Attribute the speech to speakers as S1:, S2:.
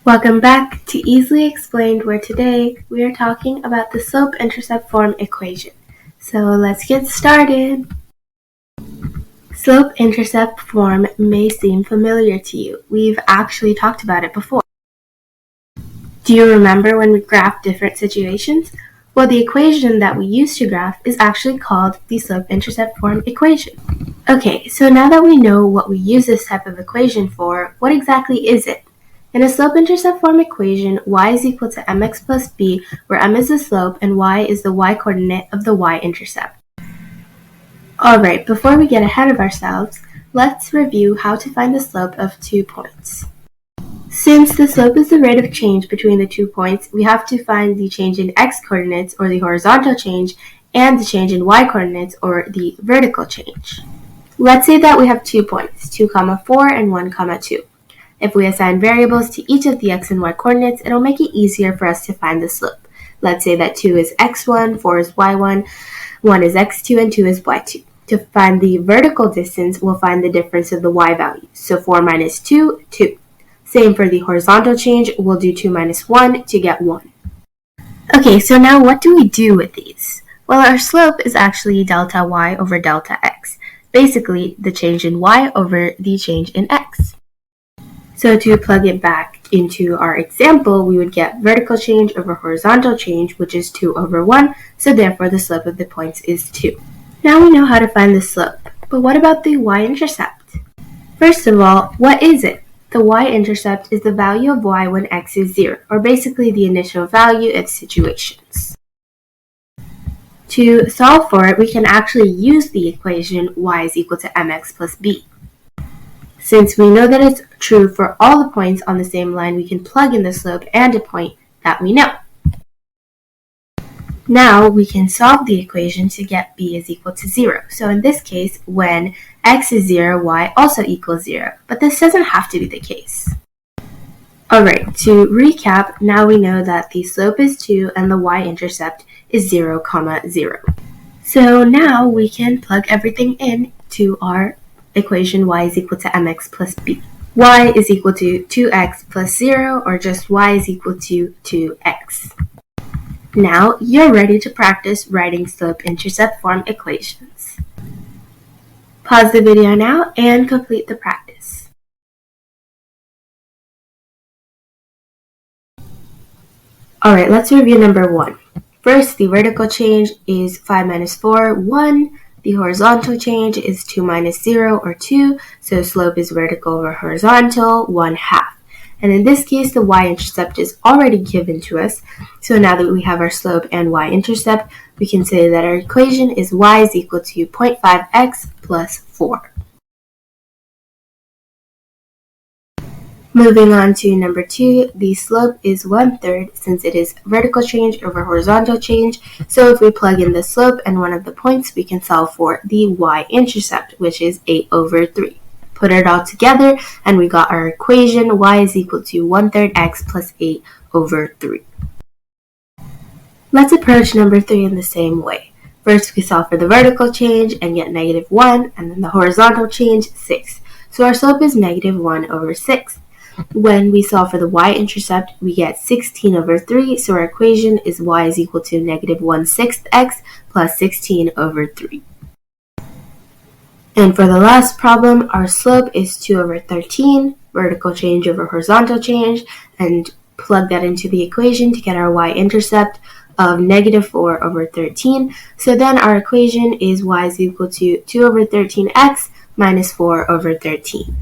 S1: Welcome back to Easily Explained, where today we are talking about the slope-intercept form equation. So let's get started. Slope-intercept form may seem familiar to you. We've actually talked about it before. Do you remember when we graphed different situations? Well, the equation that we use to graph is actually called the slope-intercept form equation. Okay, so now that we know what we use this type of equation for, what exactly is it? In a slope-intercept form equation, y is equal to mx plus b, where m is the slope and y is the y-coordinate of the y-intercept. Alright, before we get ahead of ourselves, let's review how to find the slope of 2 points. Since the slope is the rate of change between the 2 points, we have to find the change in x-coordinates, or the horizontal change, and the change in y-coordinates, or the vertical change. Let's say that we have 2 points, 2, 4 and 1, 2. If we assign variables to each of the x and y coordinates, it'll make it easier for us to find the slope. Let's say that 2 is x1, 4 is y1, 1 is x2, and 2 is y2. To find the vertical distance, we'll find the difference of the y values. So 4 minus 2, 2. Same for the horizontal change, we'll do 2 minus 1 to get 1. Okay, so now what do we do with these? Well, our slope is actually delta y over delta x. Basically, the change in y over the change in x. So to plug it back into our example, we would get vertical change over horizontal change, which is 2 over 1, so therefore the slope of the points is 2. Now we know how to find the slope, but what about the y-intercept? First of all, what is it? The y-intercept is the value of y when x is 0, or basically the initial value of situations. To solve for it, we can actually use the equation y is equal to mx plus b. Since we know that it's true for all the points on the same line, we can plug in the slope and a point that we know. Now we can solve the equation to get b is equal to 0. So in this case, when x is 0, y also equals 0. But this doesn't have to be the case. Alright, to recap, now we know that the slope is 2 and the y-intercept is 0, 0. So now we can plug everything in to our equation y is equal to mx plus b. Y is equal to 2x plus 0, or just y is equal to 2x. Now you're ready to practice writing slope-intercept form equations. Pause the video now and complete the practice. Alright, let's review number 1. First, the vertical change is 5 minus 4, 1. The horizontal change is 2 minus 0, or 2, so slope is vertical over horizontal, 1/2. And in this case, the y-intercept is already given to us, so now that we have our slope and y-intercept, we can say that our equation is y is equal to 0.5x plus 4. Moving on to number 2, the slope is 1/3 since it is vertical change over horizontal change. So if we plug in the slope and one of the points, we can solve for the y-intercept, which is 8 over 3. Put it all together and we got our equation y is equal to 1/3 x plus 8 over 3. Let's approach number 3 in the same way. First, we solve for the vertical change and get -1, and then the horizontal change, 6. So our slope is -1 over 6. When we solve for the y-intercept, we get 16 over 3, so our equation is y is equal to -1/6 x plus 16 over 3. And for the last problem, our slope is 2 over 13, vertical change over horizontal change, and plug that into the equation to get our y-intercept of -4 over 13. So then our equation is y is equal to 2 over 13x minus 4 over 13.